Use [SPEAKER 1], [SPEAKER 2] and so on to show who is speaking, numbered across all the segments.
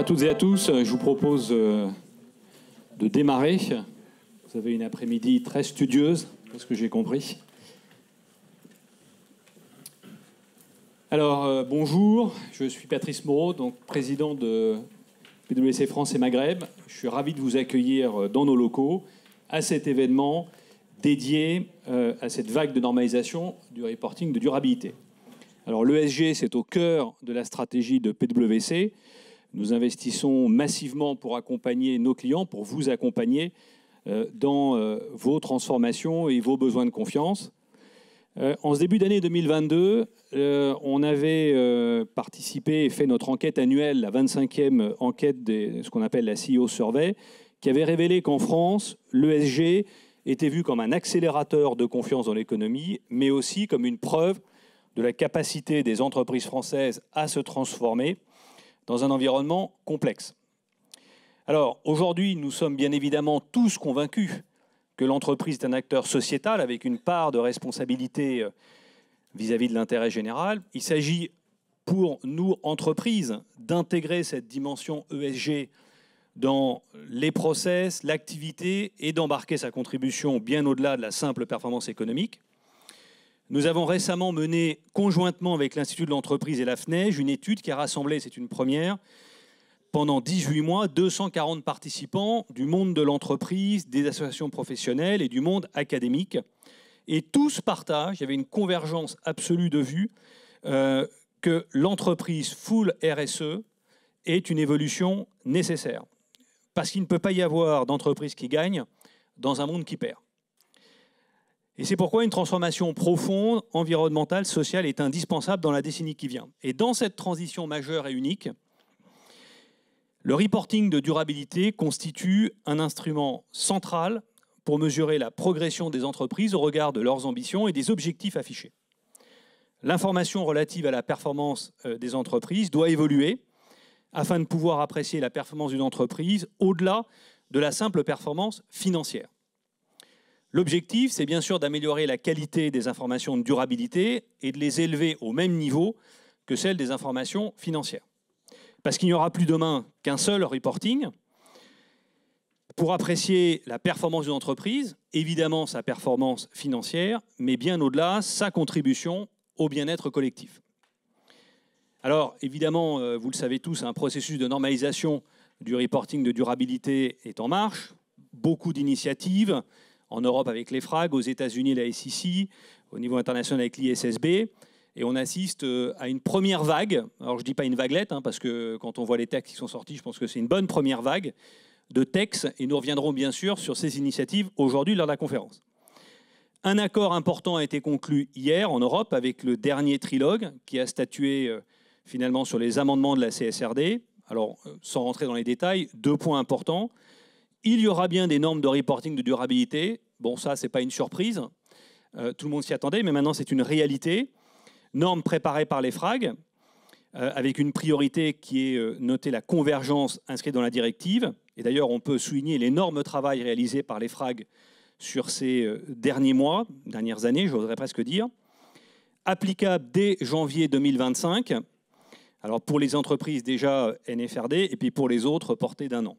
[SPEAKER 1] à toutes et à tous. Je vous propose de démarrer. Vous avez une après-midi très studieuse, c'est ce que j'ai compris. Alors, bonjour, je suis Patrice Moreau, donc président de PwC France et Maghreb. Je suis ravi de vous accueillir dans nos locaux à cet événement dédié à cette vague de normalisation du reporting de durabilité. Alors, l'ESG, c'est au cœur de la stratégie de PwC. Nous investissons massivement pour accompagner nos clients, pour vous accompagner dans vos transformations et vos besoins de confiance. En ce début d'année 2022, on avait participé et fait notre enquête annuelle, la 25e enquête de ce qu'on appelle la CEO Survey, qui avait révélé qu'en France, l'ESG était vu comme un accélérateur de confiance dans l'économie, mais aussi comme une preuve de la capacité des entreprises françaises à se transformer dans un environnement complexe. Alors, aujourd'hui, nous sommes bien évidemment tous convaincus que l'entreprise est un acteur sociétal avec une part de responsabilité vis-à-vis de l'intérêt général. Il s'agit pour nous, entreprises, d'intégrer cette dimension ESG dans les process, l'activité et d'embarquer sa contribution bien au-delà de la simple performance économique. Nous avons récemment mené, conjointement avec l'Institut de l'entreprise et la FNEJ, une étude qui a rassemblé, c'est une première, pendant 18 mois, 240 participants du monde de l'entreprise, des associations professionnelles et du monde académique. Et tous partagent, il y avait une convergence absolue de vues, que l'entreprise full RSE est une évolution nécessaire. Parce qu'il ne peut pas y avoir d'entreprise qui gagne dans un monde qui perd. Et c'est pourquoi une transformation profonde, environnementale, sociale est indispensable dans la décennie qui vient. Et dans cette transition majeure et unique, le reporting de durabilité constitue un instrument central pour mesurer la progression des entreprises au regard de leurs ambitions et des objectifs affichés. L'information relative à la performance des entreprises doit évoluer afin de pouvoir apprécier la performance d'une entreprise au-delà de la simple performance financière. L'objectif, c'est bien sûr d'améliorer la qualité des informations de durabilité et de les élever au même niveau que celles des informations financières. Parce qu'il n'y aura plus demain qu'un seul reporting pour apprécier la performance d'une entreprise, évidemment sa performance financière, mais bien au-delà, sa contribution au bien-être collectif. Alors, évidemment, vous le savez tous, un processus de normalisation du reporting de durabilité est en marche. Beaucoup d'initiatives, en Europe avec l'EFRAG, aux États-Unis la SEC, au niveau international avec l'ISSB. Et on assiste à une première vague, alors je ne dis pas une vaguelette, parce que quand on voit les textes qui sont sortis, je pense que c'est une bonne première vague de textes, et nous reviendrons bien sûr sur ces initiatives aujourd'hui lors de la conférence. Un accord important a été conclu hier en Europe avec le dernier trilogue qui a statué finalement sur les amendements de la CSRD. Alors, sans rentrer dans les détails, 2 points importants. Il y aura bien des normes de reporting de durabilité. Bon, ça, ce n'est pas une surprise. Tout le monde s'y attendait, mais maintenant, c'est une réalité. Normes préparées par l'EFRAG, avec une priorité qui est notée la convergence inscrite dans la directive. Et d'ailleurs, on peut souligner l'énorme travail réalisé par l'EFRAG sur ces derniers mois, dernières années, j'oserais presque dire. Applicable dès janvier 2025. Alors pour les entreprises déjà NFRD, et puis pour les autres, portée d'1 an.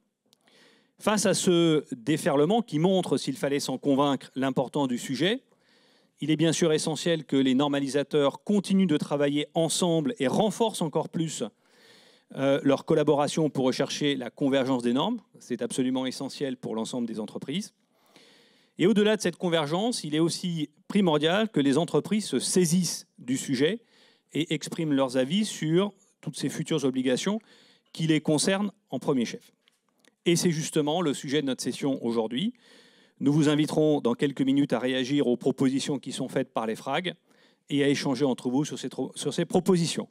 [SPEAKER 1] Face à ce déferlement qui montre, s'il fallait s'en convaincre, l'importance du sujet, il est bien sûr essentiel que les normalisateurs continuent de travailler ensemble et renforcent encore plus leur collaboration pour rechercher la convergence des normes. C'est absolument essentiel pour l'ensemble des entreprises. Et au-delà de cette convergence, il est aussi primordial que les entreprises se saisissent du sujet et expriment leurs avis sur toutes ces futures obligations qui les concernent en premier chef. Et c'est justement le sujet de notre session aujourd'hui. Nous vous inviterons dans quelques minutes à réagir aux propositions qui sont faites par l'EFRAG et à échanger entre vous sur ces propositions.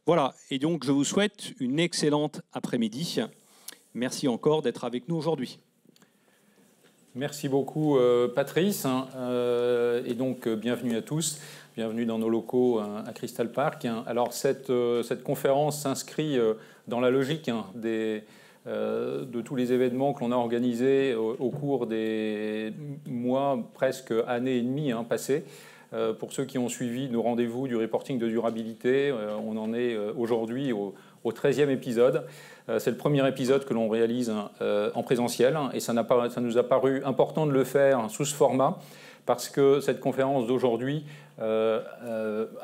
[SPEAKER 1] Voilà, et donc je vous souhaite une excellente après-midi. Merci encore d'être avec nous aujourd'hui.
[SPEAKER 2] Merci beaucoup Patrice, et donc bienvenue à tous, bienvenue dans nos locaux à Crystal Park. Alors cette conférence s'inscrit dans la logique de tous les événements que l'on a organisés au cours des mois, presque années et demie passés, Pour ceux qui ont suivi nos rendez-vous du reporting de durabilité, on en est aujourd'hui au 13e épisode. C'est le premier épisode que l'on réalise en présentiel et ça nous a paru important de le faire sous ce format parce que cette conférence d'aujourd'hui a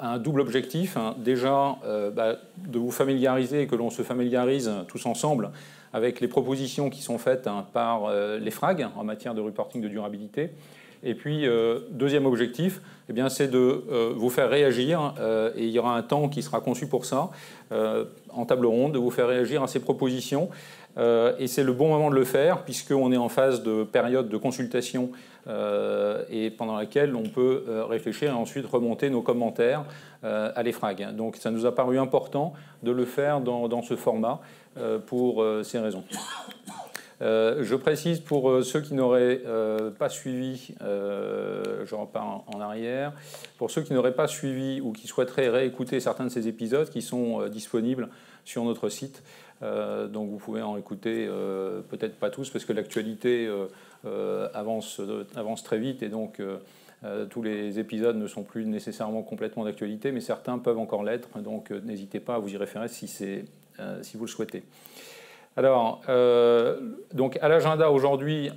[SPEAKER 2] un double objectif. Déjà, de vous familiariser et que l'on se familiarise tous ensemble avec les propositions qui sont faites par les FRAG en matière de reporting de durabilité. Et puis, deuxième objectif, eh bien, c'est de vous faire réagir, et il y aura un temps qui sera conçu pour ça, en table ronde, de vous faire réagir à ces propositions. Et c'est le bon moment de le faire, puisqu'on est en phase de période de consultation et pendant laquelle on peut réfléchir et ensuite remonter nos commentaires à l'EFRAG. Donc ça nous a paru important de le faire dans ce format pour ces raisons. Je précise pour ceux qui n'auraient pas suivi, je repars en arrière, pour ceux qui n'auraient pas suivi ou qui souhaiteraient réécouter certains de ces épisodes qui sont disponibles sur notre site. Donc vous pouvez en écouter peut-être pas tous parce que l'actualité avance très vite et donc tous les épisodes ne sont plus nécessairement complètement d'actualité, mais certains peuvent encore l'être, donc n'hésitez pas à vous y référer si vous le souhaitez. Alors, donc à l'agenda aujourd'hui,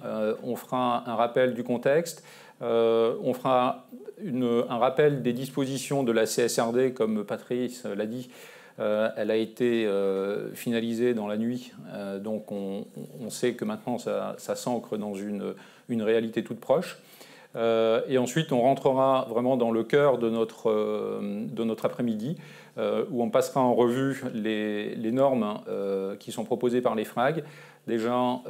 [SPEAKER 2] on fera un rappel du contexte, on fera un rappel des dispositions de la CSRD, comme Patrice l'a dit. Elle a été finalisée dans la nuit, donc on sait que maintenant ça s'ancre dans une réalité toute proche. Et ensuite, on rentrera vraiment dans le cœur de notre après-midi, où on passera en revue les normes qui sont proposées par les FRAG, déjà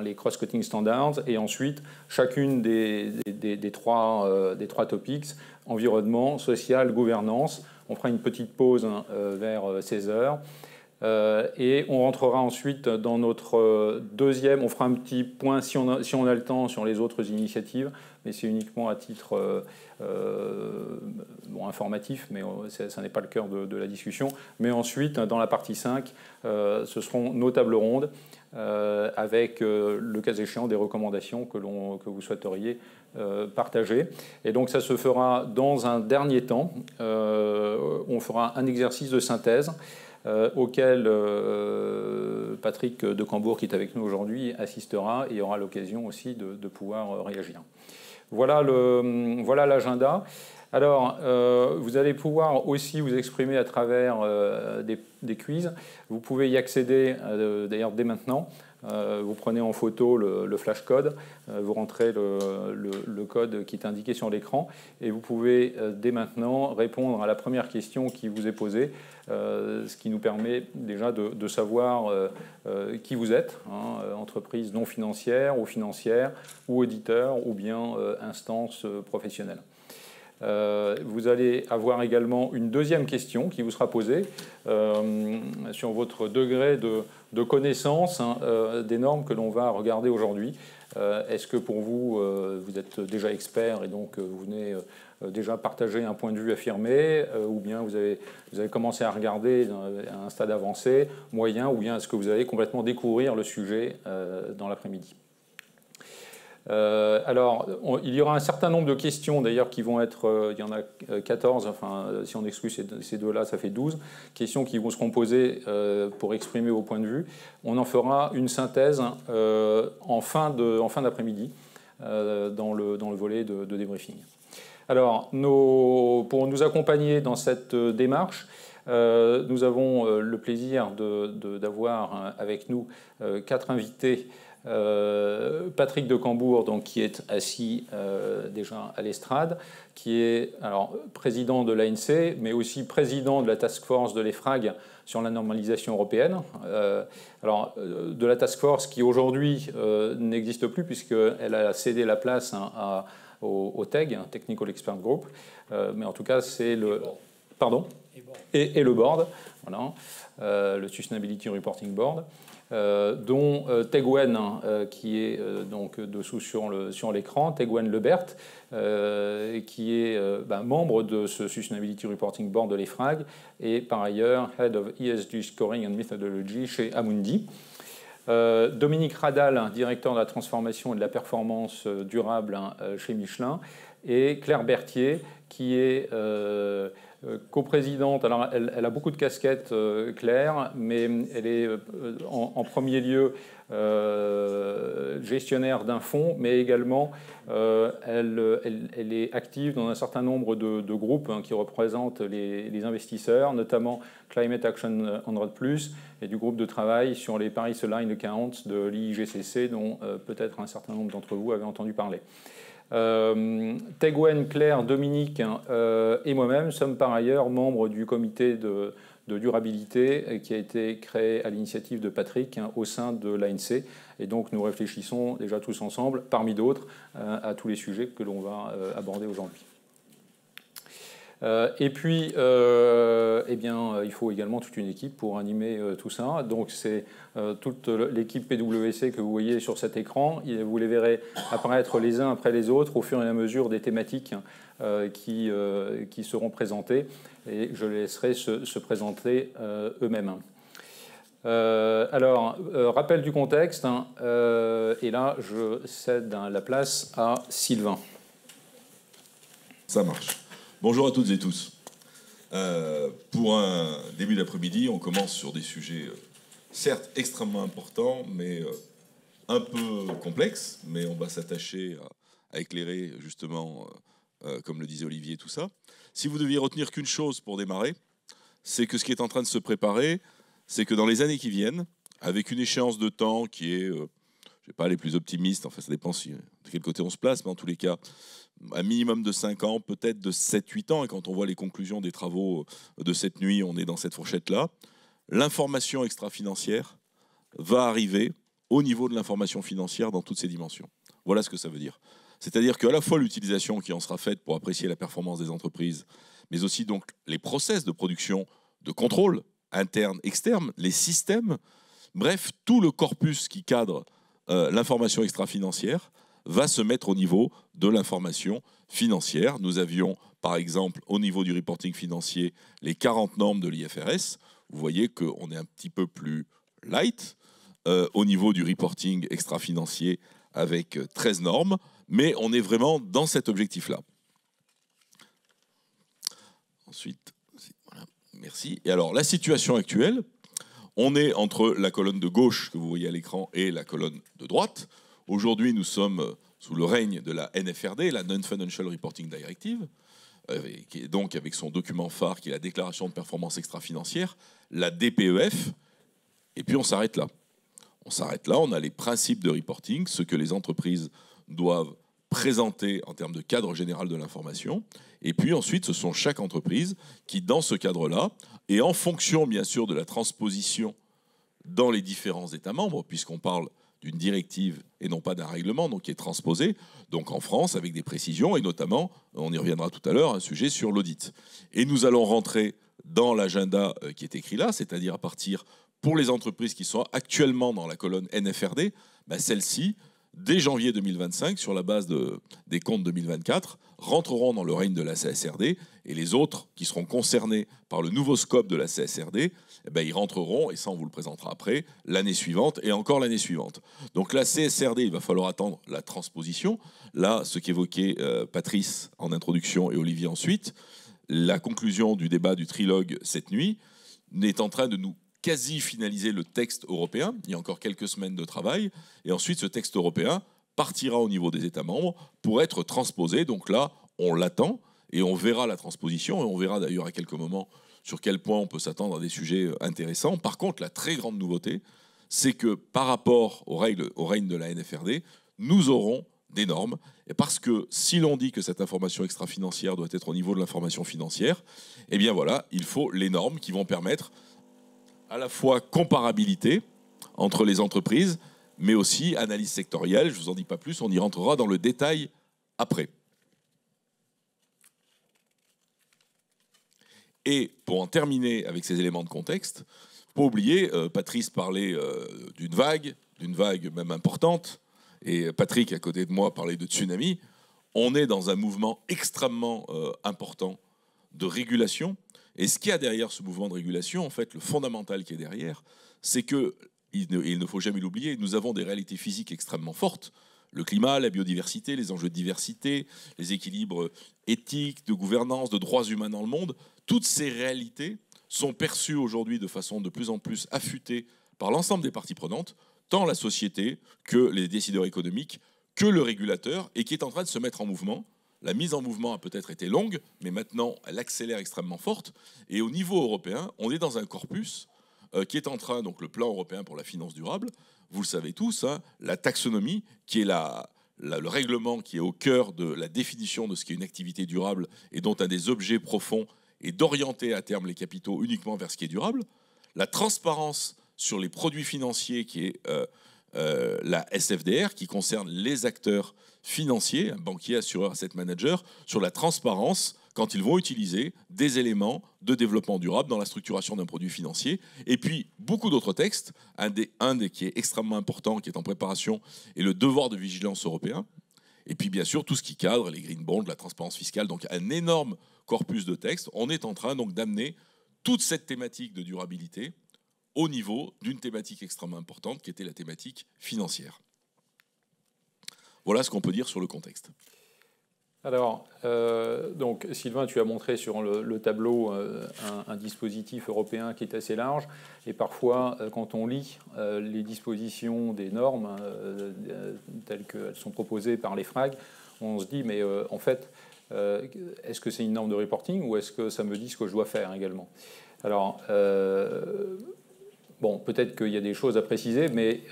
[SPEAKER 2] les cross-cutting standards, et ensuite chacune des trois topics, environnement, social, gouvernance. On fera une petite pause vers 16h. Et on rentrera ensuite dans notre deuxième, on fera un petit point si on a le temps sur les autres initiatives, mais c'est uniquement à titre informatif, mais ça n'est pas le cœur de la discussion. Mais ensuite, dans la partie 5, ce seront nos tables rondes avec, le cas échéant, des recommandations que vous souhaiteriez partager. Et donc ça se fera dans un dernier temps. On fera un exercice de synthèse auquel Patrick de Cambourg, qui est avec nous aujourd'hui, assistera et aura l'occasion aussi de pouvoir réagir. Voilà l'agenda. Alors, vous allez pouvoir aussi vous exprimer à travers des quiz. Vous pouvez y accéder d'ailleurs dès maintenant. Vous prenez en photo le flash code, vous rentrez le code qui est indiqué sur l'écran et vous pouvez dès maintenant répondre à la première question qui vous est posée, ce qui nous permet déjà de savoir qui vous êtes, entreprise non financière ou auditeur ou bien instance professionnelle. Vous allez avoir également une deuxième question qui vous sera posée sur votre degré de connaissance des normes que l'on va regarder aujourd'hui. Est-ce que pour vous, vous êtes déjà expert et donc vous venez déjà partager un point de vue affirmé ou bien vous avez commencé à regarder à un stade avancé, moyen, ou bien est-ce que vous allez complètement découvrir le sujet dans l'après-midi? Alors, il y aura un certain nombre de questions d'ailleurs qui vont être, il y en a 14, enfin si on exclut ces deux-là, ça fait 12 questions qui vous seront posées pour exprimer vos points de vue. On en fera une synthèse en fin d'après-midi dans le volet de débriefing. Alors, pour nous accompagner dans cette démarche, nous avons le plaisir d'avoir avec nous 4 invités. Patrick de Cambourg, donc, qui est assis déjà à l'estrade, qui est président de l'ANC, mais aussi président de la task force de l'EFRAG sur la normalisation européenne. De la task force qui aujourd'hui n'existe plus puisqu'elle a cédé la place au TEG, Technical Expert Group, mais en tout cas c'est le... Pardon ? Et le board, voilà, le Sustainability Reporting Board. Dont Tegwen, qui est donc dessous sur l'écran, Tegwen Lebert, qui est membre de ce Sustainability Reporting Board de l'EFRAG et par ailleurs Head of ESG Scoring and Methodology chez Amundi. Dominique Radal, directeur de la transformation et de la performance durable chez Michelin, et Claire Berthier, qui est coprésidente. Alors, elle a beaucoup de casquettes, Claire, mais elle est en premier lieu gestionnaire d'un fonds, mais également elle est active dans un certain nombre de groupes qui représentent les investisseurs, notamment Climate Action 100+, et du groupe de travail sur les Paris Aligned Accounts de l'IIGCC, dont peut-être un certain nombre d'entre vous avaient entendu parler. Taigwen, Claire, Dominique et moi-même sommes par ailleurs membres du comité de durabilité qui a été créé à l'initiative de Patrick au sein de l'ANC. Et donc nous réfléchissons déjà tous ensemble, parmi d'autres, à tous les sujets que l'on va aborder aujourd'hui. Et puis, eh bien, il faut également toute une équipe pour animer tout ça. Donc, c'est toute l'équipe PwC que vous voyez sur cet écran. Vous les verrez apparaître les uns après les autres au fur et à mesure des thématiques qui seront présentées. Et je les laisserai se présenter eux-mêmes. Alors, rappel du contexte. Et là, je cède la place à Sylvain.
[SPEAKER 3] Ça marche. Bonjour à toutes et tous. Pour un début d'après-midi, on commence sur des sujets certes extrêmement importants, mais un peu complexes, mais on va s'attacher à éclairer justement, comme le disait Olivier, tout ça. Si vous deviez retenir qu'une chose pour démarrer, c'est que ce qui est en train de se préparer, c'est que dans les années qui viennent, avec une échéance de temps qui est, je ne vais pas les plus optimistes, enfin ça dépend de quel côté on se place, mais en tous les cas, un minimum de 5 ans, peut-être de 7-8 ans, et quand on voit les conclusions des travaux de cette nuit, on est dans cette fourchette-là, l'information extra-financière va arriver au niveau de l'information financière dans toutes ses dimensions. Voilà ce que ça veut dire. C'est-à-dire qu'à la fois l'utilisation qui en sera faite pour apprécier la performance des entreprises, mais aussi donc les process de production, de contrôle interne, externe, les systèmes, bref, tout le corpus qui cadre l'information extra-financière va se mettre au niveau de l'information financière. Nous avions, par exemple, au niveau du reporting financier, les 40 normes de l'IFRS. Vous voyez qu'on est un petit peu plus light au niveau du reporting extra-financier avec 13 normes, mais on est vraiment dans cet objectif-là. Ensuite, voilà, merci. Et alors, la situation actuelle, on est entre la colonne de gauche que vous voyez à l'écran et la colonne de droite. Aujourd'hui, nous sommes sous le règne de la NFRD, la Non-Financial Reporting Directive, donc avec son document phare qui est la déclaration de performance extra-financière, la DPEF, et puis on s'arrête là. On s'arrête là, on a les principes de reporting, ce que les entreprises doivent présenter en termes de cadre général de l'information, et puis ensuite ce sont chaque entreprise qui, dans ce cadre-là, et en fonction bien sûr de la transposition dans les différents États membres, puisqu'on parle d'une directive et non pas d'un règlement, donc qui est transposé, donc en France, avec des précisions, et notamment, on y reviendra tout à l'heure, un sujet sur l'audit. Et nous allons rentrer dans l'agenda qui est écrit là, c'est-à-dire à partir, pour les entreprises qui sont actuellement dans la colonne NFRD, celles-ci, dès janvier 2025, sur la base des comptes 2024, rentreront dans le règne de la CSRD, et les autres qui seront concernés par le nouveau scope de la CSRD, ils rentreront, et ça on vous le présentera après, l'année suivante et encore l'année suivante. Donc la CSRD, il va falloir attendre la transposition. Là, ce qu'évoquait Patrice en introduction et Olivier ensuite, la conclusion du débat du trilogue cette nuit est en train de nous quasi finaliser le texte européen. Il y a encore quelques semaines de travail. Et ensuite, ce texte européen partira au niveau des États membres pour être transposé. Donc là, on l'attend et on verra la transposition. Et on verra d'ailleurs à quelques moments sur quel point on peut s'attendre à des sujets intéressants. Par contre, la très grande nouveauté, c'est que par rapport aux règles de la NFRD, nous aurons des normes. Et parce que si l'on dit que cette information extra-financière doit être au niveau de l'information financière, eh bien voilà, il faut les normes qui vont permettre à la fois comparabilité entre les entreprises, mais aussi analyse sectorielle. Je ne vous en dis pas plus, on y rentrera dans le détail après. Et pour en terminer avec ces éléments de contexte, il ne faut pas oublier, Patrice parlait d'une vague même importante, et Patrick, à côté de moi, parlait de tsunami. On est dans un mouvement extrêmement important de régulation. Et ce qu'il y a derrière ce mouvement de régulation, en fait, le fondamental qui est derrière, c'est que, il ne faut jamais l'oublier, nous avons des réalités physiques extrêmement fortes. le climat, la biodiversité, les enjeux de diversité, les équilibres éthiques, de gouvernance, de droits humains dans le monde, toutes ces réalités sont perçues aujourd'hui de façon de plus en plus affûtée par l'ensemble des parties prenantes, tant la société que les décideurs économiques, que le régulateur, et qui est en train de se mettre en mouvement. La mise en mouvement a peut-être été longue, mais maintenant elle accélère extrêmement forte. Et au niveau européen, on est dans un corpus qui est en train, donc le plan européen pour la finance durable, vous le savez tous, hein, la taxonomie, qui est le règlement qui est au cœur de la définition de ce qu'est une activité durable et dont un des objets profonds est d'orienter à terme les capitaux uniquement vers ce qui est durable. La transparence sur les produits financiers, qui est la SFDR, qui concerne les acteurs financiers, un banquier, assureur, asset manager, sur la transparence quand ils vont utiliser des éléments de développement durable dans la structuration d'un produit financier. Et puis, beaucoup d'autres textes. Un des qui est extrêmement important, qui est en préparation, est le devoir de vigilance européen. Et puis, bien sûr, tout ce qui cadre, les green bonds, la transparence fiscale. Donc, un énorme corpus de textes. On est en train donc d'amener toute cette thématique de durabilité au niveau d'une thématique extrêmement importante, qui était la thématique financière. Voilà ce qu'on peut dire sur le contexte.
[SPEAKER 2] Alors, donc, Sylvain, tu as montré sur le tableau un dispositif européen qui est assez large. Et parfois, quand on lit les dispositions des normes telles qu'elles sont proposées par les FRAG, on se dit, mais en fait, est-ce que c'est une norme de reporting ou est-ce que ça me dit ce que je dois faire également? Alors, bon, peut-être qu'il y a des choses à préciser, mais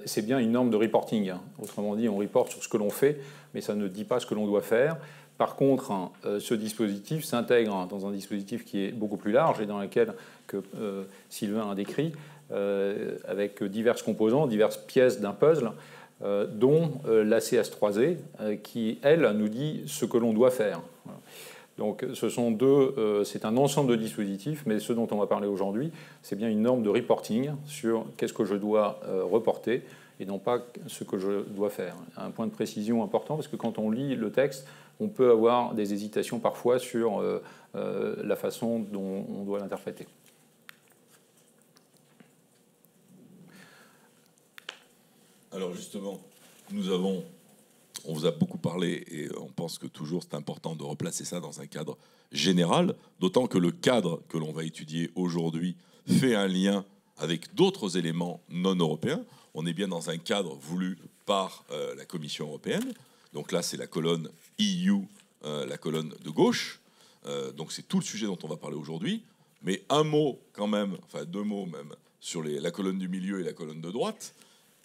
[SPEAKER 2] c'est bien une norme de reporting. Autrement dit, on reporte sur ce que l'on fait, mais ça ne dit pas ce que l'on doit faire. Par contre, ce dispositif s'intègre dans un dispositif qui est beaucoup plus large et dans lequel que Sylvain a décrit, avec diverses composants, diverses pièces d'un puzzle, dont la CS3E, qui, elle, nous dit ce que l'on doit faire. Voilà. Donc c'est un ensemble de dispositifs, mais ce dont on va parler aujourd'hui, c'est bien une norme de reporting sur qu'est-ce que je dois reporter et non pas ce que je dois faire. Un point de précision important, parce que quand on lit le texte, on peut avoir des hésitations parfois sur la façon dont on doit l'interpréter.
[SPEAKER 3] Alors justement, on vous a beaucoup parlé et on pense que toujours c'est important de replacer ça dans un cadre général, d'autant que le cadre que l'on va étudier aujourd'hui fait un lien avec d'autres éléments non européens. On est bien dans un cadre voulu par la Commission européenne. Donc là, c'est la colonne EU, la colonne de gauche. Donc c'est tout le sujet dont on va parler aujourd'hui. Mais un mot quand même, enfin 2 mots même, sur la colonne du milieu et la colonne de droite.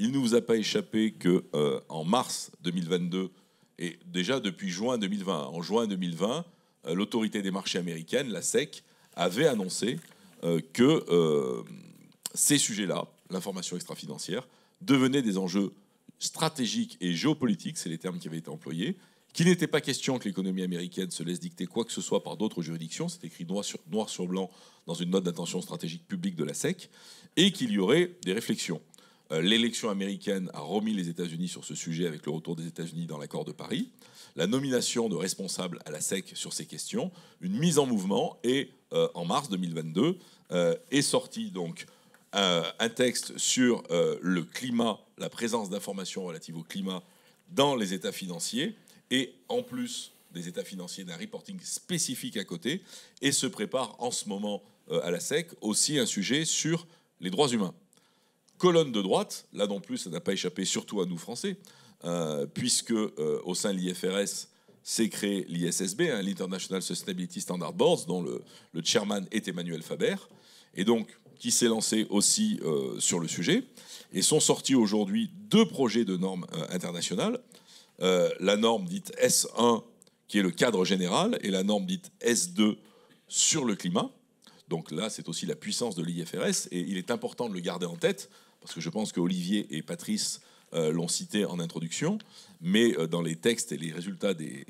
[SPEAKER 3] Il ne vous a pas échappé qu'en mars 2022, et déjà depuis juin 2020, en juin 2020, l'autorité des marchés américaine, la SEC, avait annoncé que ces sujets-là, l'information extra-financière, devenaient des enjeux stratégiques et géopolitiques, c'est les termes qui avaient été employés, qu'il n'était pas question que l'économie américaine se laisse dicter quoi que ce soit par d'autres juridictions, c'est écrit noir sur blanc dans une note d'intention stratégique publique de la SEC, et qu'il y aurait des réflexions. L'élection américaine a remis les États-Unis sur ce sujet avec le retour des États-Unis dans l'accord de Paris, la nomination de responsables à la SEC sur ces questions, une mise en mouvement, et en mars 2022 est sorti donc un texte sur le climat, la présence d'informations relatives au climat dans les états financiers, et en plus des états financiers, d'un reporting spécifique à côté, et se prépare en ce moment à la SEC aussi un sujet sur les droits humains. Colonne de droite, là non plus, ça n'a pas échappé, surtout à nous Français, puisque au sein de l'IFRS, s'est créé l'ISSB, hein, l'International Sustainability Standard Board, dont le chairman est Emmanuel Faber, et donc qui s'est lancé aussi sur le sujet. Et sont sortis aujourd'hui 2 projets de normes internationales. La norme dite S1, qui est le cadre général, et la norme dite S2 sur le climat. Donc là, c'est aussi la puissance de l'IFRS, et il est important de le garder en tête, parce que je pense qu'Olivier et Patrice l'ont cité en introduction, mais dans les textes et les résultats des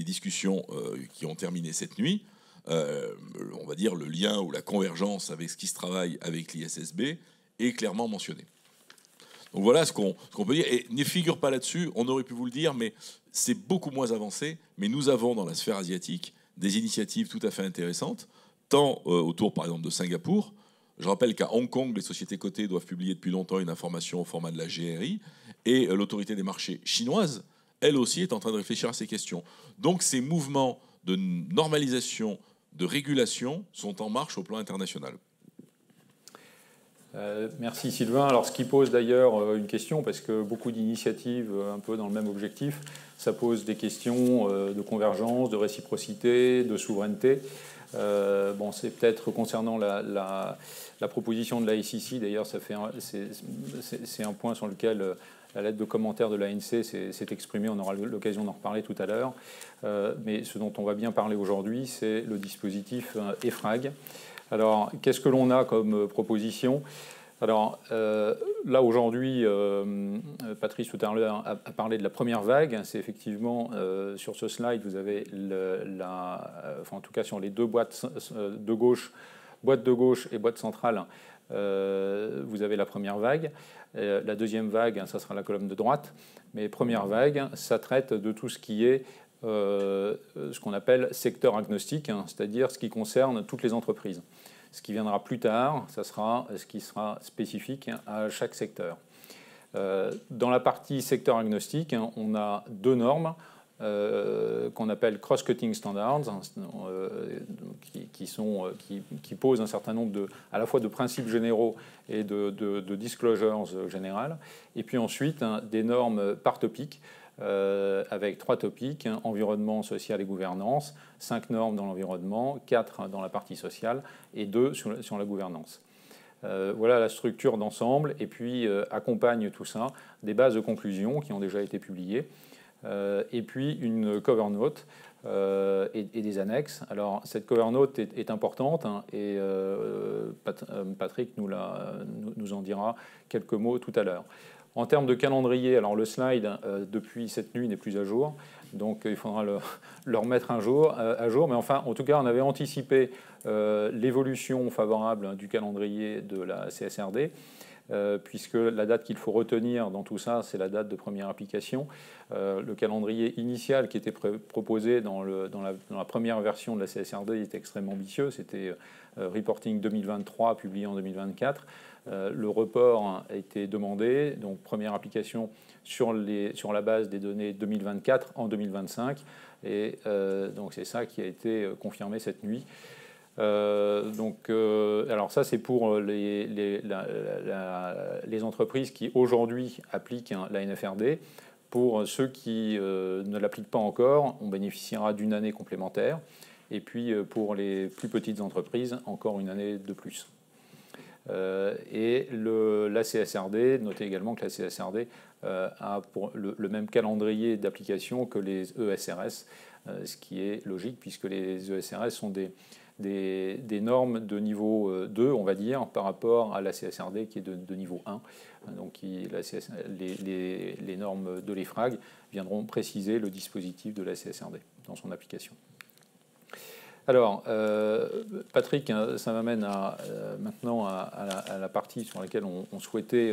[SPEAKER 3] discussions qui ont terminé cette nuit, on va dire le lien ou la convergence avec ce qui se travaille avec l'ISSB est clairement mentionné. Donc voilà ce qu'on peut dire. Et ne figure pas là-dessus, on aurait pu vous le dire, mais c'est beaucoup moins avancé. Mais nous avons dans la sphère asiatique des initiatives tout à fait intéressantes, tant autour par exemple de Singapour. Je rappelle qu'à Hong Kong, les sociétés cotées doivent publier depuis longtemps une information au format de la GRI, Et l'autorité des marchés chinoise, elle aussi, est en train de réfléchir à ces questions. Donc ces mouvements de normalisation, de régulation sont en marche au plan international.
[SPEAKER 2] Merci Sylvain. Alors ce qui pose d'ailleurs une question, parce que beaucoup d'initiatives un peu dans le même objectif, ça pose des questions de convergence, de réciprocité, de souveraineté. Bon, c'est peut-être concernant la proposition de l'AICC, d'ailleurs c'est un point sur lequel la lettre de commentaire de l'ANC s'est exprimée, on aura l'occasion d'en reparler tout à l'heure. Mais ce dont on va bien parler aujourd'hui, c'est le dispositif EFRAG. Alors, qu'est-ce que l'on a comme proposition? Alors, là, aujourd'hui, Patrice tout à l'heure a parlé de la première vague. C'est effectivement, sur ce slide, vous avez, en tout cas sur les deux boîtes de gauche, boîte de gauche et boîte centrale, vous avez la première vague. La deuxième vague, ça sera la colonne de droite. Mais première vague, ça traite de tout ce qui est ce qu'on appelle secteur agnostique, c'est-à-dire ce qui concerne toutes les entreprises. Ce qui viendra plus tard, ça sera ce qui sera spécifique à chaque secteur. Dans la partie secteur agnostique, on a deux normes qu'on appelle cross-cutting standards, qui posent un certain nombre à la fois de principes généraux et de disclosures générales. Et puis ensuite, des normes par topic, avec 3 topics, environnement, social et gouvernance, 5 normes dans l'environnement, 4 dans la partie sociale et 2 sur la gouvernance. Voilà la structure d'ensemble, et puis accompagne tout ça des bases de conclusion qui ont déjà été publiées, et puis une cover note et des annexes. Alors cette cover note est importante, et Patrick nous en dira quelques mots tout à l'heure. En termes de calendrier, alors le slide depuis cette nuit n'est plus à jour, donc il faudra le remettre à jour. Mais enfin, en tout cas, on avait anticipé l'évolution favorable du calendrier de la CSRD, puisque la date qu'il faut retenir dans tout ça, c'est la date de première application. Le calendrier initial qui était proposé dans la première version de la CSRD était extrêmement ambitieux. C'était reporting 2023 publié en 2024. Le report a été demandé, donc première application sur la base des données 2024 en 2025. Et donc c'est ça qui a été confirmé cette nuit. Alors ça, c'est pour les entreprises qui aujourd'hui appliquent la NFRD. Pour ceux qui ne l'appliquent pas encore, on bénéficiera d'une année complémentaire. Et puis pour les plus petites entreprises, encore une année de plus. Et la CSRD, notez également que la CSRD a pour le même calendrier d'application que les ESRS, ce qui est logique puisque les ESRS sont des normes de niveau 2, on va dire, par rapport à la CSRD qui est de niveau 1. Donc les normes de l'EFRAG viendront préciser le dispositif de la CSRD dans son application. Alors, Patrick, ça m'amène maintenant à la partie sur laquelle on souhaitait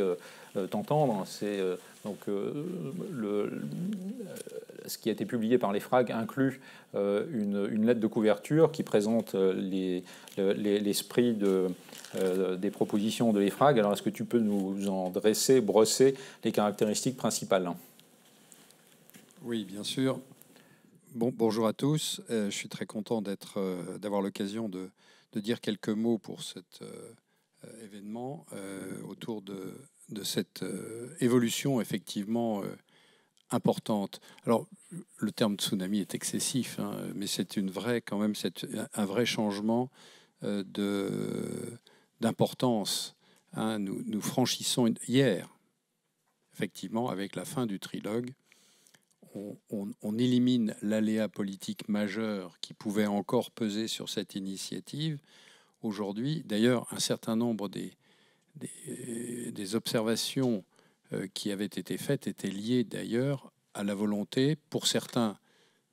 [SPEAKER 2] t'entendre. C'est ce qui a été publié par l'EFRAG inclut une lettre de couverture qui présente l'esprit des propositions de l'EFRAG. Alors, est-ce que tu peux nous en brosser les caractéristiques principales?
[SPEAKER 4] Oui, bien sûr. Bonjour à tous. Je suis très content d'avoir l'occasion de dire quelques mots pour cet événement autour de cette évolution effectivement importante. Alors, le terme tsunami est excessif, mais c'est quand même un vrai changement d'importance. Nous franchissons hier, effectivement, avec la fin du trilogue, on élimine l'aléa politique majeur qui pouvait encore peser sur cette initiative. Aujourd'hui, d'ailleurs, un certain nombre des observations qui avaient été faites étaient liées d'ailleurs à la volonté, pour certains,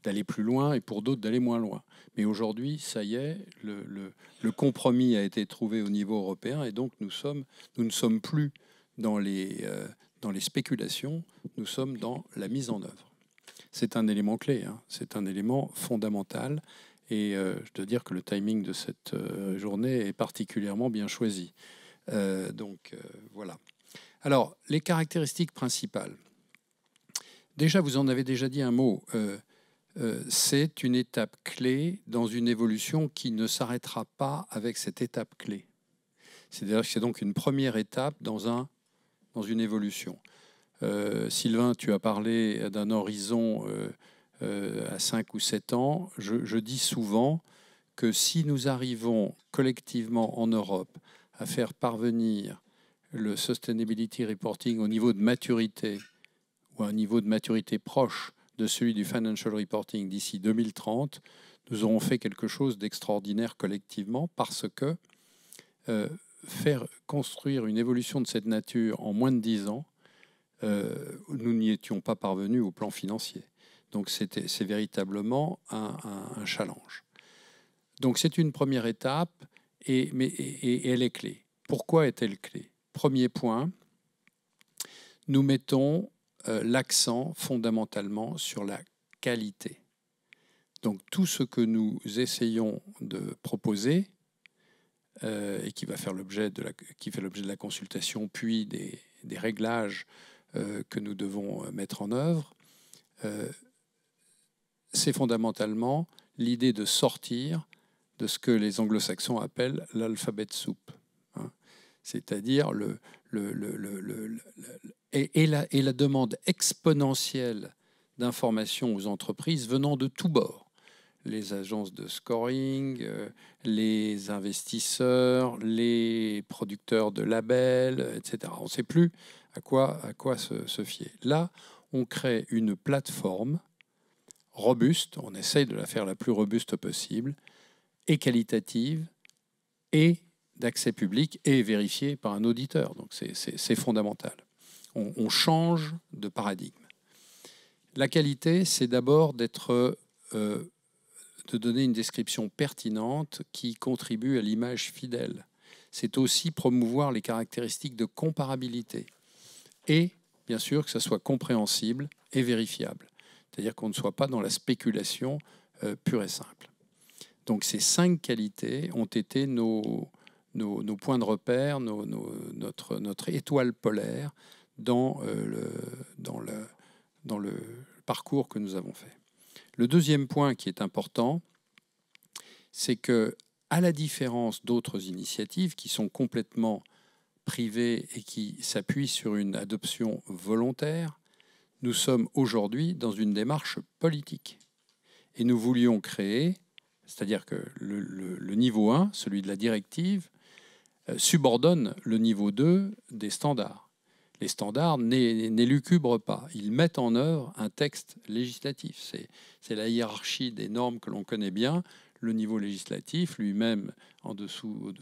[SPEAKER 4] d'aller plus loin et pour d'autres d'aller moins loin. Mais aujourd'hui, ça y est, le compromis a été trouvé au niveau européen, et donc nous ne sommes plus dans les spéculations, nous sommes dans la mise en œuvre. C'est un élément clé, c'est un élément fondamental, et je dois dire que le timing de cette journée est particulièrement bien choisi. Voilà. Alors, les caractéristiques principales. Déjà, vous en avez déjà dit un mot. C'est une étape clé dans une évolution qui ne s'arrêtera pas avec cette étape clé. C'est donc une première étape dans une évolution. Sylvain, tu as parlé d'un horizon à 5 ou 7 ans. Je dis souvent que si nous arrivons collectivement en Europe à faire parvenir le Sustainability Reporting au niveau de maturité, ou à un niveau de maturité proche de celui du Financial Reporting d'ici 2030, nous aurons fait quelque chose d'extraordinaire collectivement, parce que faire construire une évolution de cette nature en moins de 10 ans, nous n'y étions pas parvenus au plan financier. Donc c'est véritablement un challenge. Donc c'est une première étape, et elle est clé. Pourquoi est-elle clé? Premier point, nous mettons l'accent fondamentalement sur la qualité. Donc tout ce que nous essayons de proposer, et qui fait l'objet de la consultation, puis des réglages que nous devons mettre en œuvre, c'est fondamentalement l'idée de sortir de ce que les anglo-saxons appellent l'alphabet soup, hein. C'est-à-dire la demande exponentielle d'informations aux entreprises venant de tous bords. Les agences de scoring, les investisseurs, les producteurs de labels, etc. On ne sait plus à quoi se fier. Là, on crée une plateforme robuste, on essaye de la faire la plus robuste possible, et qualitative, et d'accès public, et vérifiée par un auditeur. Donc c'est fondamental. On change de paradigme. La qualité, c'est d'abord de donner une description pertinente qui contribue à l'image fidèle. C'est aussi promouvoir les caractéristiques de comparabilité. Et, bien sûr, que ça soit compréhensible et vérifiable. C'est-à-dire qu'on ne soit pas dans la spéculation pure et simple. Donc ces 5 qualités ont été nos points de repère, notre étoile polaire dans le parcours que nous avons fait. Le deuxième point qui est important, c'est que, à la différence d'autres initiatives qui sont complètement privées et qui s'appuient sur une adoption volontaire, nous sommes aujourd'hui dans une démarche politique. Et nous voulions créer, c'est-à-dire que le niveau 1, celui de la directive, subordonne le niveau 2 des standards. Les standards n'élucubrent pas. Ils mettent en œuvre un texte législatif. C'est la hiérarchie des normes que l'on connaît bien, le niveau législatif lui-même au-dessous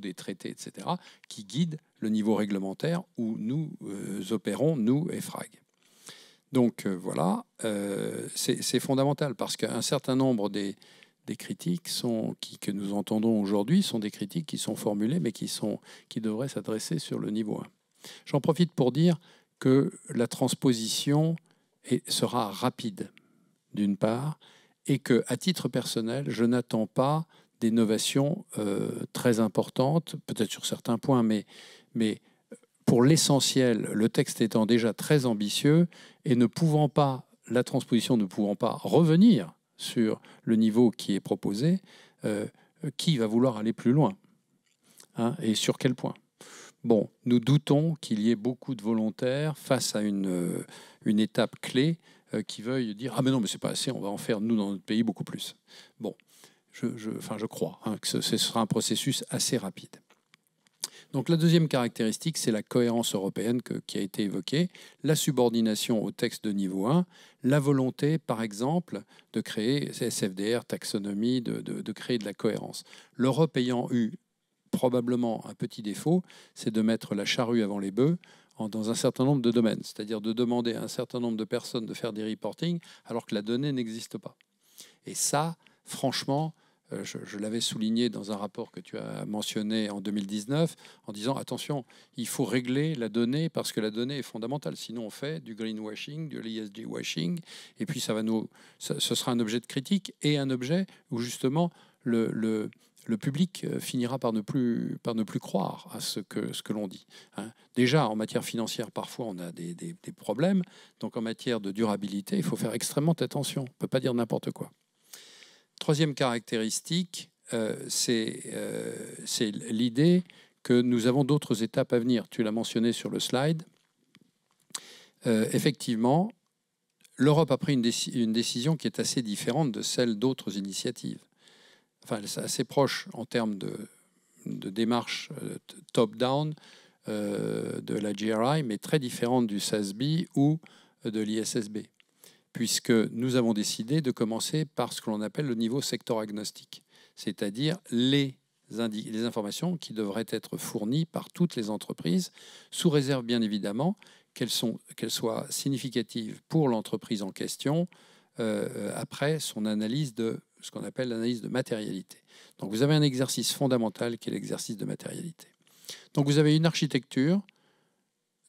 [SPEAKER 4] des traités, etc., qui guide le niveau réglementaire où nous opérons, nous, EFRAG. Donc voilà, c'est fondamental, parce qu'un certain nombre des critiques que nous entendons aujourd'hui sont des critiques qui sont formulées, mais qui devraient s'adresser sur le niveau 1. J'en profite pour dire que la transposition sera rapide, d'une part, et qu'à titre personnel, je n'attends pas d'innovation très importante, peut-être sur certains points, mais pour l'essentiel, le texte étant déjà très ambitieux et la transposition ne pouvant pas revenir sur le niveau qui est proposé, qui va vouloir aller plus loin, hein, et sur quel point? Bon, nous doutons qu'il y ait beaucoup de volontaires face à une étape clé qui veuillent dire « Ah mais non, mais c'est pas assez, on va en faire, nous, dans notre pays, beaucoup plus. » Bon, je crois que ce sera un processus assez rapide. Donc la deuxième caractéristique, c'est la cohérence européenne qui a été évoquée, la subordination au texte de niveau 1, la volonté, par exemple, de créer SFDR, taxonomie, de créer de la cohérence. L'Europe ayant eu probablement un petit défaut, c'est de mettre la charrue avant les bœufs dans un certain nombre de domaines, c'est-à-dire de demander à un certain nombre de personnes de faire des reporting alors que la donnée n'existe pas. Et ça, franchement, je l'avais souligné dans un rapport que tu as mentionné en 2019, en disant attention, il faut régler la donnée parce que la donnée est fondamentale. Sinon, on fait du greenwashing, de l'ESG washing, et puis ce sera un objet de critique et un objet où justement le le public finira par ne plus croire à ce que l'on dit. Hein. Déjà, en matière financière, parfois, on a des problèmes. Donc, en matière de durabilité, il faut faire extrêmement attention. On ne peut pas dire n'importe quoi. Troisième caractéristique, c'est l'idée que nous avons d'autres étapes à venir. Tu l'as mentionné sur le slide. Effectivement, l'Europe a pris une décision qui est assez différente de celle d'autres initiatives. Enfin, c'est assez proche en termes de démarche top-down de la GRI, mais très différente du SASB ou de l'ISSB, puisque nous avons décidé de commencer par ce que l'on appelle le niveau secteur agnostique, c'est-à-dire les informations qui devraient être fournies par toutes les entreprises, sous réserve bien évidemment qu'elles soient significatives pour l'entreprise en question après son analyse de ce qu'on appelle l'analyse de matérialité. Donc vous avez un exercice fondamental qui est l'exercice de matérialité. Donc vous avez une architecture,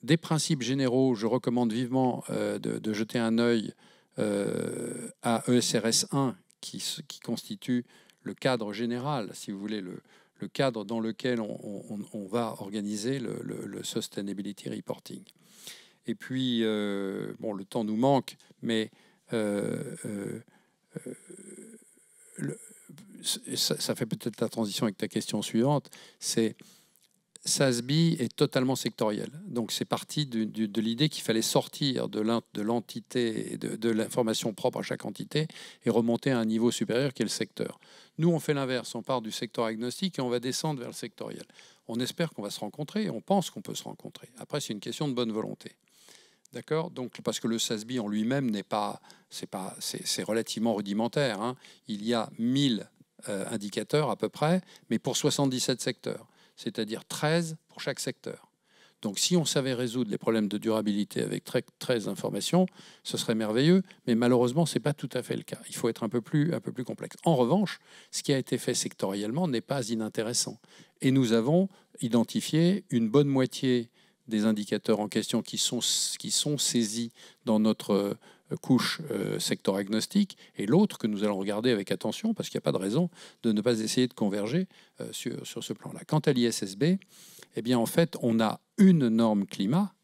[SPEAKER 4] des principes généraux. Je recommande vivement de jeter un œil à ESRS 1 qui constitue le cadre général, si vous voulez, le cadre dans lequel on va organiser le Sustainability Reporting. Et puis, bon, le temps nous manque, mais ça fait peut-être la transition avec ta question suivante, c'est SASB est totalement sectoriel. Donc c'est parti de l'idée qu'il fallait sortir de l'entité, de l'information propre à chaque entité et remonter à un niveau supérieur qui est le secteur. Nous, on fait l'inverse, on part du secteur agnostique et on va descendre vers le sectoriel. On espère qu'on va se rencontrer, on pense qu'on peut se rencontrer. Après, c'est une question de bonne volonté. D'accord ? Donc, parce que le SASB en lui-même c'est relativement rudimentaire. Hein. Il y a 1000 indicateurs à peu près, mais pour 77 secteurs, c'est-à-dire 13 pour chaque secteur. Donc, si on savait résoudre les problèmes de durabilité avec 13 informations, ce serait merveilleux, mais malheureusement, ce n'est pas tout à fait le cas. Il faut être un peu plus complexe. En revanche, ce qui a été fait sectoriellement n'est pas inintéressant. Et nous avons identifié une bonne moitié des indicateurs en question qui sont saisis dans notre couche secteur agnostique, et l'autre que nous allons regarder avec attention, parce qu'il n'y a pas de raison de ne pas essayer de converger sur ce plan-là. Quant à l'ISSB, eh bien, en fait, on a une norme climat,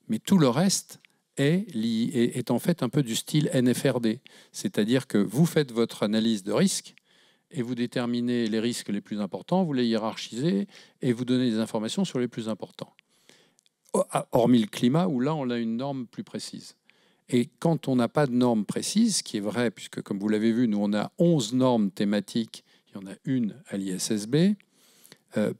[SPEAKER 4] mais tout le reste est en fait un peu du style NFRD, c'est-à-dire que vous faites votre analyse de risque, et vous déterminez les risques les plus importants, vous les hiérarchisez, et vous donnez des informations sur les plus importants. Hormis le climat, où là, on a une norme plus précise. Et quand on n'a pas de norme précise, ce qui est vrai, puisque comme vous l'avez vu, nous, on a 11 normes thématiques, il y en a une à l'ISSB,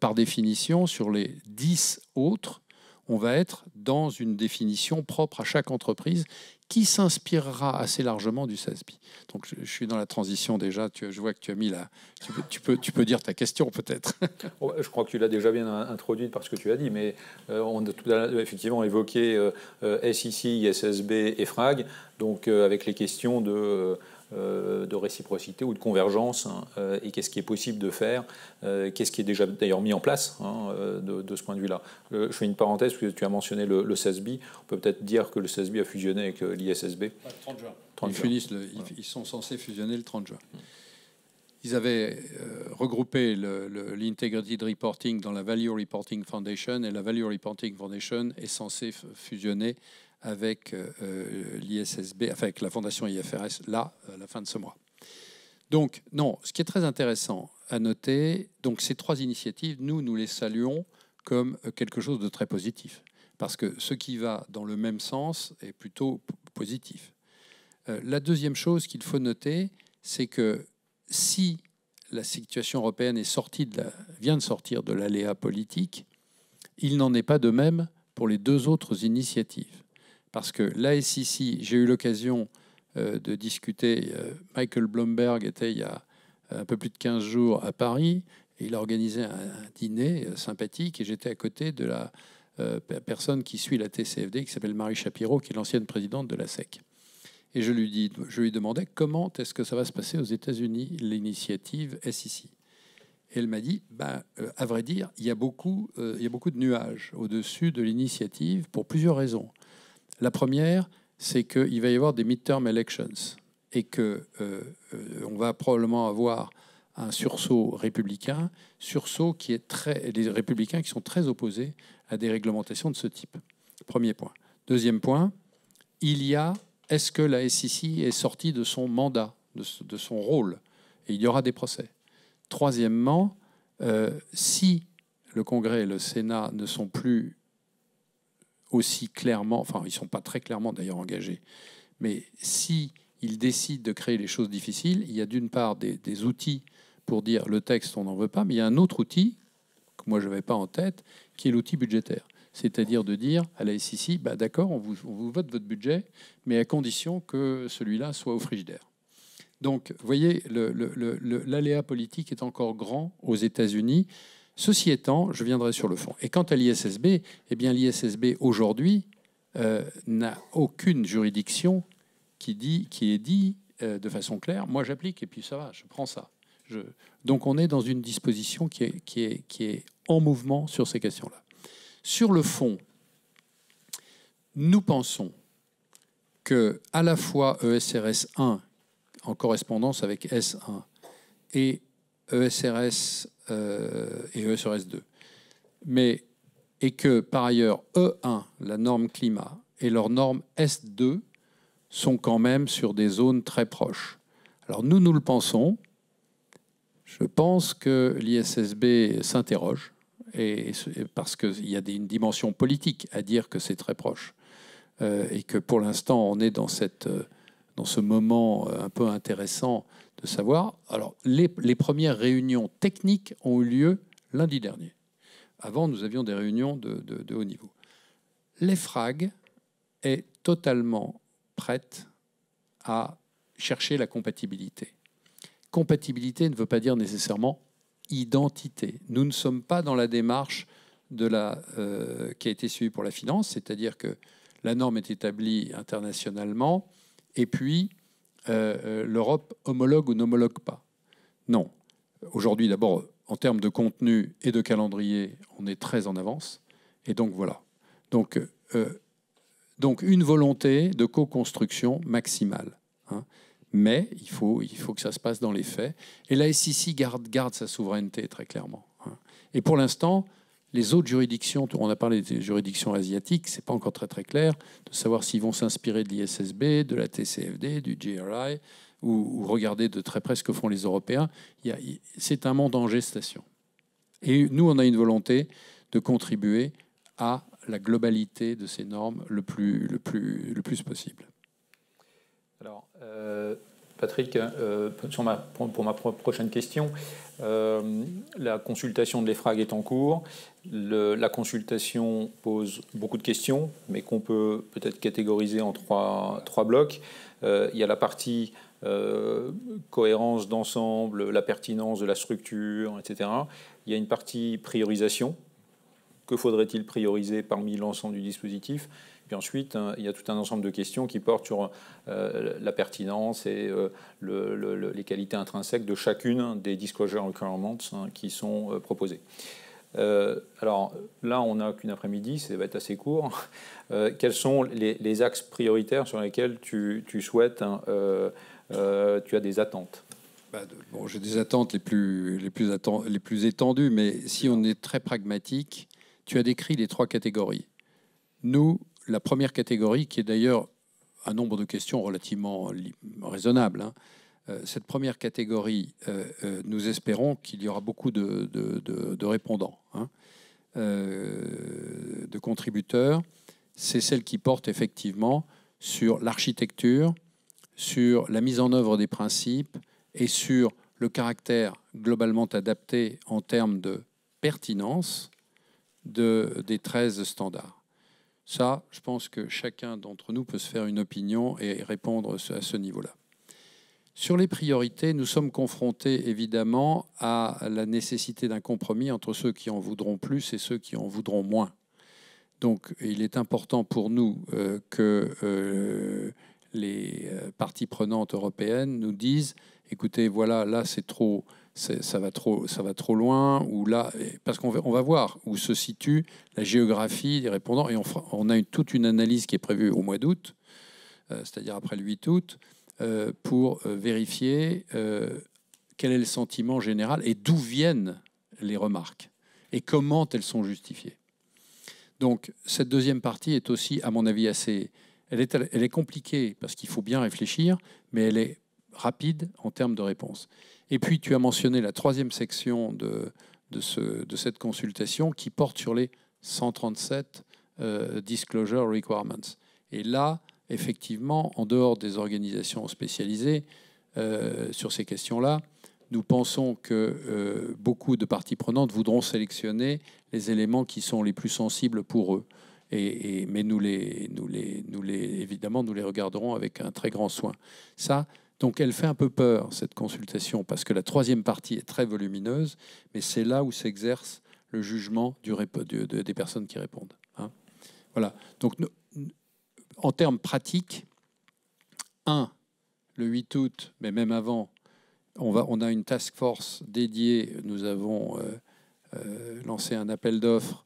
[SPEAKER 4] par définition, sur les 10 autres, on va être dans une définition propre à chaque entreprise qui s'inspirera assez largement du SASB. Donc, je suis dans la transition déjà. Je vois que tu as mis là. Tu peux dire ta question peut-être.
[SPEAKER 2] Je crois que tu l'as déjà bien introduite par ce que tu as dit, mais on a tout à l'heure effectivement évoqué SEC, ISSB et FRAG, donc avec les questions de réciprocité ou de convergence, hein, et qu'est-ce qui est possible de faire, qu'est-ce qui est déjà d'ailleurs mis en place, hein, de ce point de vue-là. Je fais une parenthèse, parce que tu as mentionné le SASB. On peut peut-être dire que le SASB a fusionné avec l'ISSB.
[SPEAKER 4] 30 juin. Ils sont censés fusionner le 30 juin. Ils avaient regroupé l'Integrated Reporting dans la Value Reporting Foundation, et la Value Reporting Foundation est censée fusionner avec l'ISSB, enfin avec la fondation IFRS, là, à la fin de ce mois. Donc, non, ce qui est très intéressant à noter, donc ces trois initiatives, nous les saluons comme quelque chose de très positif, parce que ce qui va dans le même sens est plutôt positif. La deuxième chose qu'il faut noter, c'est que si la situation européenne vient de sortir de l'aléa politique, il n'en est pas de même pour les deux autres initiatives. Parce que la SEC, j'ai eu l'occasion de discuter, Michael Bloomberg était il y a un peu plus de 15 jours à Paris, et il a organisé un dîner sympathique, et j'étais à côté de la personne qui suit la TCFD, qui s'appelle Marie Shapiro, qui est l'ancienne présidente de la SEC. Et je lui demandais comment est-ce que ça va se passer aux États-Unis, l'initiative SEC. Et elle m'a dit, à vrai dire, il y a beaucoup de nuages au-dessus de l'initiative pour plusieurs raisons. La première, c'est qu'il va y avoir des midterm elections et qu'on va probablement avoir un sursaut républicain, sursaut qui est des républicains qui sont très opposés à des réglementations de ce type. Premier point. Deuxième point, est-ce que la SEC est sortie de son mandat, de son rôle? Et il y aura des procès. Troisièmement, si le Congrès et le Sénat ne sont plus aussi clairement, enfin ils ne sont pas très clairement d'ailleurs engagés, mais si ils décident de créer les choses difficiles, il y a d'une part des outils pour dire le texte on n'en veut pas, mais il y a un autre outil que moi je n'avais pas en tête, qui est l'outil budgétaire. C'est-à-dire de dire à la SEC, bah, d'accord, on vous vote votre budget, mais à condition que celui-là soit au frigidaire. Donc, vous voyez, l'aléa politique est encore grand aux États-Unis. Ceci étant, je viendrai sur le fond. Et quant à l'ISSB, eh bien, l'ISSB aujourd'hui n'a aucune juridiction qui est dit de façon claire, moi j'applique et puis ça va, je prends ça. Donc, on est dans une disposition qui est en mouvement sur ces questions-là. Sur le fond, nous pensons que à la fois ESRS 1 en correspondance avec S1 et ESRS et ESRS 2, et que par ailleurs E1, la norme climat, et leur norme S2 sont quand même sur des zones très proches. Alors nous le pensons. Je pense que l'ISSB s'interroge, parce qu'il y a une dimension politique à dire que c'est très proche, et que pour l'instant on est dans ce moment un peu intéressant de savoir. Alors les premières réunions techniques ont eu lieu lundi dernier. Avant, nous avions des réunions de haut niveau. L'EFRAG est totalement prête à chercher la compatibilité. Compatibilité ne veut pas dire nécessairement identité. Nous ne sommes pas dans la démarche qui a été suivie pour la finance, c'est-à-dire que la norme est établie internationalement et puis l'Europe homologue ou n'homologue pas. Non. Aujourd'hui, d'abord, en termes de contenu et de calendrier, on est très en avance. Et donc, voilà. Donc une volonté de co-construction maximale. Hein. Mais il faut que ça se passe dans les faits. Et la SEC garde sa souveraineté, très clairement. Hein. Et pour l'instant, les autres juridictions, on a parlé des juridictions asiatiques, c'est pas encore très très clair de savoir s'ils vont s'inspirer de l'ISSB, de la TCFD, du GRI, ou regarder de très près ce que font les Européens. C'est un monde en gestation. Et nous, on a une volonté de contribuer à la globalité de ces normes le plus possible.
[SPEAKER 2] Alors, Patrick, pour ma prochaine question, la consultation de l'EFRAG est en cours. La consultation pose beaucoup de questions, mais qu'on peut peut-être catégoriser en trois blocs. Il y a la partie cohérence d'ensemble, la pertinence de la structure, etc. Il y a une partie priorisation. Que faudrait-il prioriser parmi l'ensemble du dispositif? Puis ensuite, il y a tout un ensemble de questions qui portent sur la pertinence et les qualités intrinsèques de chacune des disclosure requirements qui sont proposées. Alors là, on n'a qu'une après-midi, ça va être assez court. Quels sont les axes prioritaires sur lesquels tu souhaites, tu as des attentes?
[SPEAKER 4] Bon, j'ai des attentes les plus étendues, mais si on est très pragmatique, tu as décrit les trois catégories. Nous, la première catégorie, qui est d'ailleurs un nombre de questions relativement raisonnable, hein, cette première catégorie, nous espérons qu'il y aura beaucoup de répondants, hein, de contributeurs. C'est celle qui porte effectivement sur l'architecture, sur la mise en œuvre des principes et sur le caractère globalement adapté en termes de pertinence des 13 standards. Ça, je pense que chacun d'entre nous peut se faire une opinion et répondre à ce niveau-là. Sur les priorités, nous sommes confrontés évidemment à la nécessité d'un compromis entre ceux qui en voudront plus et ceux qui en voudront moins. Donc, il est important pour nous que les parties prenantes européennes nous disent « Écoutez, voilà, là, c'est trop... ça va trop loin, ou là, parce qu'on va voir où se situe la géographie des répondants, et on a toute une analyse qui est prévue au mois d'août, c'est-à-dire après le 8 août, pour vérifier quel est le sentiment général et d'où viennent les remarques et comment elles sont justifiées. Donc cette deuxième partie est aussi, à mon avis, elle est compliquée parce qu'il faut bien réfléchir, mais elle est rapide en termes de réponse. Et puis tu as mentionné la troisième section de cette consultation qui porte sur les 137 disclosure requirements. Et là, effectivement, en dehors des organisations spécialisées sur ces questions-là, nous pensons que beaucoup de parties prenantes voudront sélectionner les éléments qui sont les plus sensibles pour eux. Mais évidemment, nous les regarderons avec un très grand soin. Ça, donc elle fait un peu peur, cette consultation, parce que la troisième partie est très volumineuse, mais c'est là où s'exerce le jugement des personnes qui répondent. Hein. Voilà. Donc, en termes pratiques, le 8 août, mais même avant, on a une task force dédiée. Nous avons lancé un appel d'offres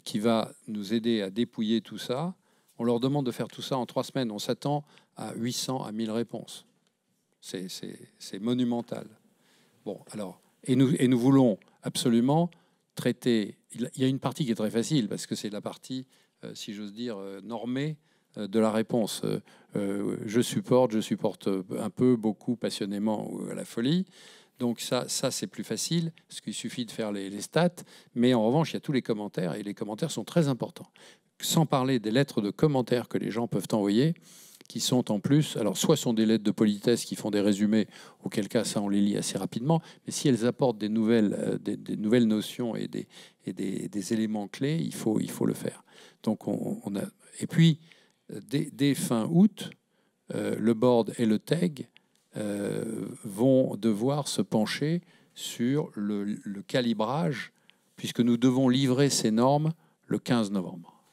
[SPEAKER 4] qui va nous aider à dépouiller tout ça. On leur demande de faire tout ça en 3 semaines. On s'attend à 800 à 1000 réponses. C'est monumental. Bon, alors, et nous voulons absolument traiter. Il y a une partie qui est très facile parce que c'est la partie, si j'ose dire, normée de la réponse. Je supporte un peu, beaucoup, passionnément ou à la folie. Donc ça c'est plus facile, parce qu'il suffit de faire les stats. Mais en revanche, il y a tous les commentaires, et les commentaires sont très importants. Sans parler des lettres de commentaires que les gens peuvent envoyer, qui sont en plus, alors soit sont des lettres de politesse qui font des résumés, auquel cas ça on les lit assez rapidement, mais si elles apportent des nouvelles notions et des éléments clés, il faut le faire. Donc on a, et puis dès fin août, le board et le TEG vont devoir se pencher sur le calibrage, puisque nous devons livrer ces normes le 15 novembre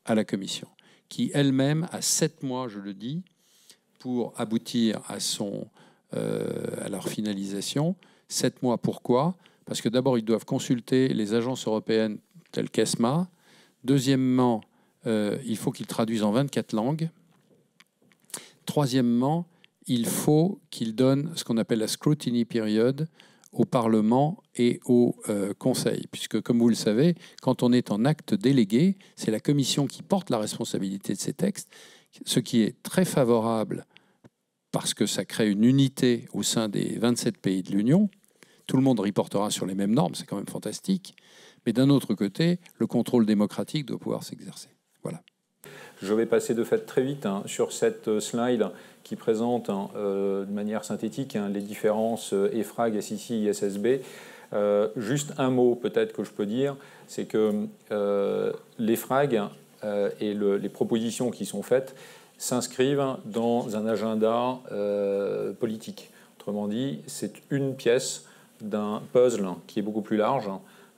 [SPEAKER 4] à la Commission, qui elle-même a 7 mois, je le dis, pour aboutir à leur finalisation. 7 mois, pourquoi ? Parce que d'abord, ils doivent consulter les agences européennes telles qu'ESMA. Deuxièmement, il faut qu'ils traduisent en 24 langues. Troisièmement, il faut qu'ils donnent ce qu'on appelle la scrutiny period au Parlement et au Conseil. Puisque, comme vous le savez, quand on est en acte délégué, c'est la Commission qui porte la responsabilité de ces textes, ce qui est très favorable parce que ça crée une unité au sein des 27 pays de l'Union. Tout le monde reportera sur les mêmes normes, c'est quand même fantastique. Mais d'un autre côté, le contrôle démocratique doit pouvoir s'exercer. Voilà.
[SPEAKER 2] Je vais passer de fait très vite sur cette slide qui présente de manière synthétique les différences EFRAG, SEC, ISSB. Juste un mot peut-être que je peux dire, c'est que l'EFRAG et les propositions qui sont faites s'inscrivent dans un agenda politique. Autrement dit, c'est une pièce d'un puzzle qui est beaucoup plus large,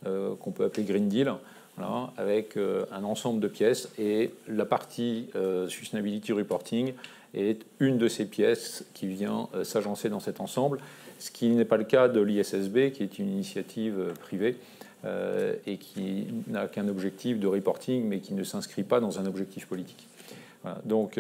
[SPEAKER 2] qu'on peut appeler Green Deal, voilà, avec un ensemble de pièces, et la partie Sustainability Reporting est une de ces pièces qui vient s'agencer dans cet ensemble, ce qui n'est pas le cas de l'ISSB, qui est une initiative privée et qui n'a qu'un objectif de reporting, mais qui ne s'inscrit pas dans un objectif politique. Voilà, donc,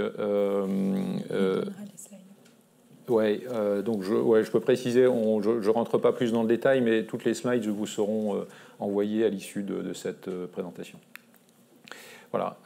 [SPEAKER 2] donc je peux préciser, je ne rentre pas plus dans le détail, mais toutes les slides vous seront envoyées à l'issue de cette présentation. Voilà.